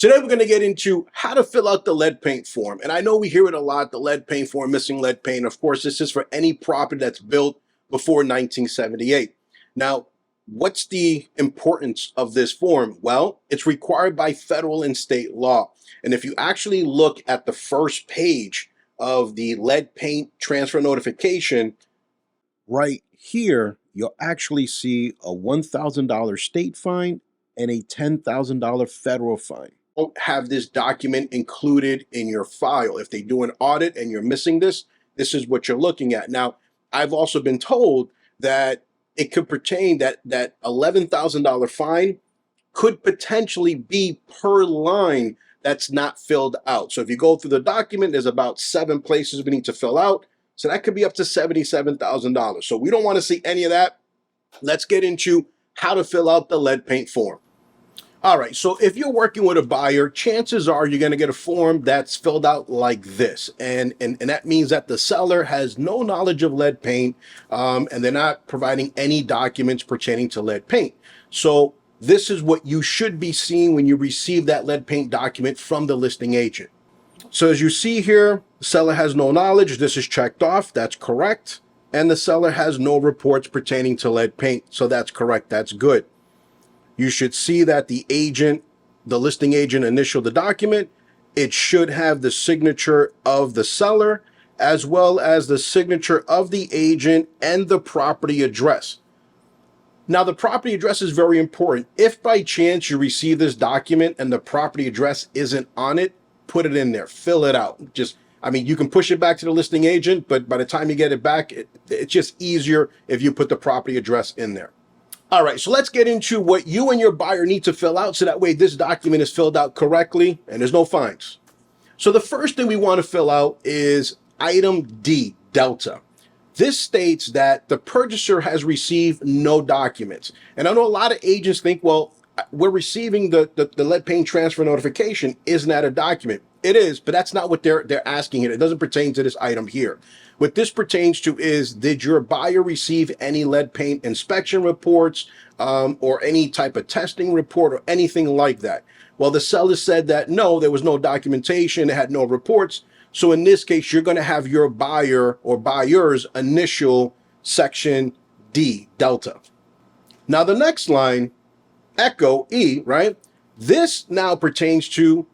Today we're going to get into how to fill out the lead paint form. And I know we hear it a lot, the lead paint form, missing lead paint. Of course, this is for any property that's built before 1978. Now, what's the importance of this form? Well, it's required by federal and state law. And if you actually look at the first page of the lead paint transfer notification, right here, you'll actually see a $1,000 state fine and a $10,000 federal fine. Don't have this document included in your file. If they do an audit and you're missing this, this is what you're looking at. Now, I've also been told that it could pertain that $11,000 fine could potentially be per line that's not filled out. So if you go through the document, there's about 7 places we need to fill out. So that could be up to $77,000. So we don't want to see any of that. Let's get into how to fill out the lead paint form. All right, so if you're working with a buyer, chances are you're going to get a form that's filled out like this. And that means that the seller has no knowledge of lead paint, and they're not providing any documents pertaining to lead paint. So this is what you should be seeing when you receive that lead paint document from the listing agent. So as you see here, the seller has no knowledge. This is checked off. That's correct. And the seller has no reports pertaining to lead paint. So that's correct. That's good. You should see that the listing agent initialed the document. It should have the signature of the seller, as well as the signature of the agent and the property address. Now, the property address is very important. If by chance you receive this document and the property address isn't on it, put it in there, fill it out. You can push it back to the listing agent, but by the time you get it back, it's just easier if you put the property address in there. All right, so let's get into what you and your buyer need to fill out so that way this document is filled out correctly and there's no fines. So the first thing we want to fill out is item D, Delta. This states that the purchaser has received no documents. And I know a lot of agents think, well, we're receiving the lead paint transfer notification. Isn't that a document? It is, but that's not what they're asking here. It doesn't pertain to this item here. What this pertains to is, did your buyer receive any lead paint inspection reports or any type of testing report or anything like that? Well, the seller said that no, there was no documentation, it had no reports. So in this case, you're going to have your buyer or buyer's initial section D, Delta. Now the next line, Echo E, right? This now pertains to,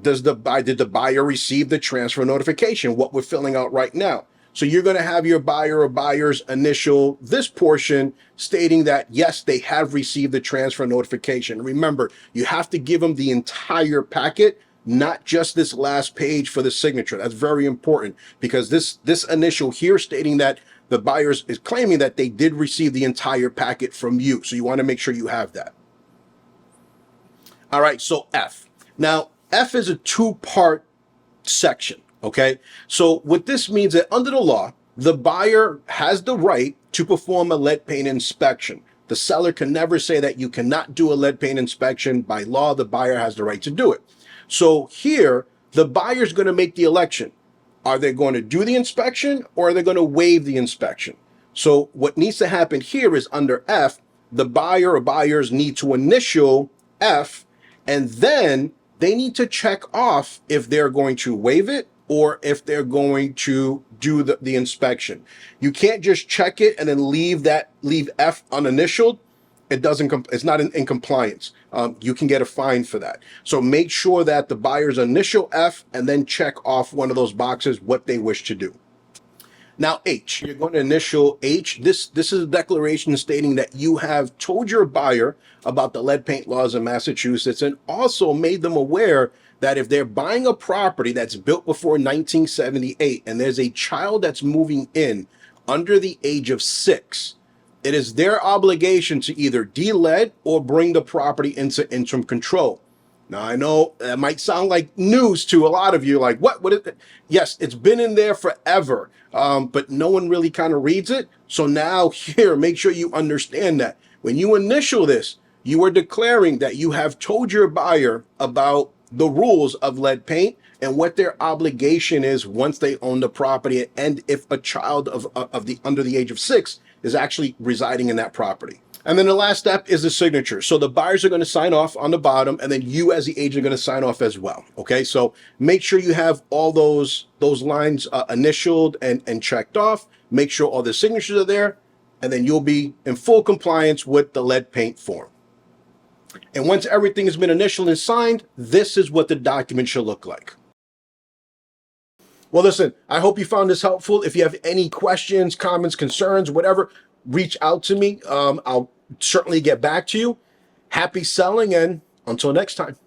did the buyer receive the transfer notification, what we're filling out right now. So you're going to have your buyer or buyer's initial this portion stating that, yes, they have received the transfer notification. Remember, you have to give them the entire packet, not just this last page for the signature. That's very important because this initial here stating that the buyer is claiming that they did receive the entire packet from you. So you want to make sure you have that. All right, so F. Now, F is a 2-part section. Okay, so what this means that under the law, the buyer has the right to perform a lead paint inspection. The seller can never say that you cannot do a lead paint inspection. By law, the buyer has the right to do it. So here, the buyer's going to make the election. Are they going to do the inspection or are they going to waive the inspection? So what needs to happen here is under F, the buyer or buyers need to initial F, and then they need to check off if they're going to waive it or if they're going to do the inspection. You can't just check it and then leave F uninitialed. It's not in compliance. You can get a fine for that. So make sure that the buyers initial F and then check off one of those boxes what they wish to do. Now H, you're going to initial H. This is a declaration stating that you have told your buyer about the lead paint laws in Massachusetts and also made them aware that if they're buying a property that's built before 1978 and there's a child that's moving in under the age of 6, it is their obligation to either de-lead or bring the property into interim control. Now, I know that might sound like news to a lot of you, like, what is it? Yes, it's been in there forever, but no one really kind of reads it. So now here, make sure you understand that when you initial this, you are declaring that you have told your buyer about the rules of lead paint and what their obligation is once they own the property, and if a child under the age of 6 is actually residing in that property. And then the last step is the signature. So the buyers are going to sign off on the bottom, and then you as the agent are going to sign off as well. Okay, so make sure you have all those lines initialed and checked off. Make sure all the signatures are there, and then you'll be in full compliance with the lead paint form. And once everything has been initialed and signed, this is what the document should look like. Well, listen, I hope you found this helpful. If you have any questions, comments, concerns, whatever, reach out to me. I'll certainly get back to you. Happy selling, and until next time.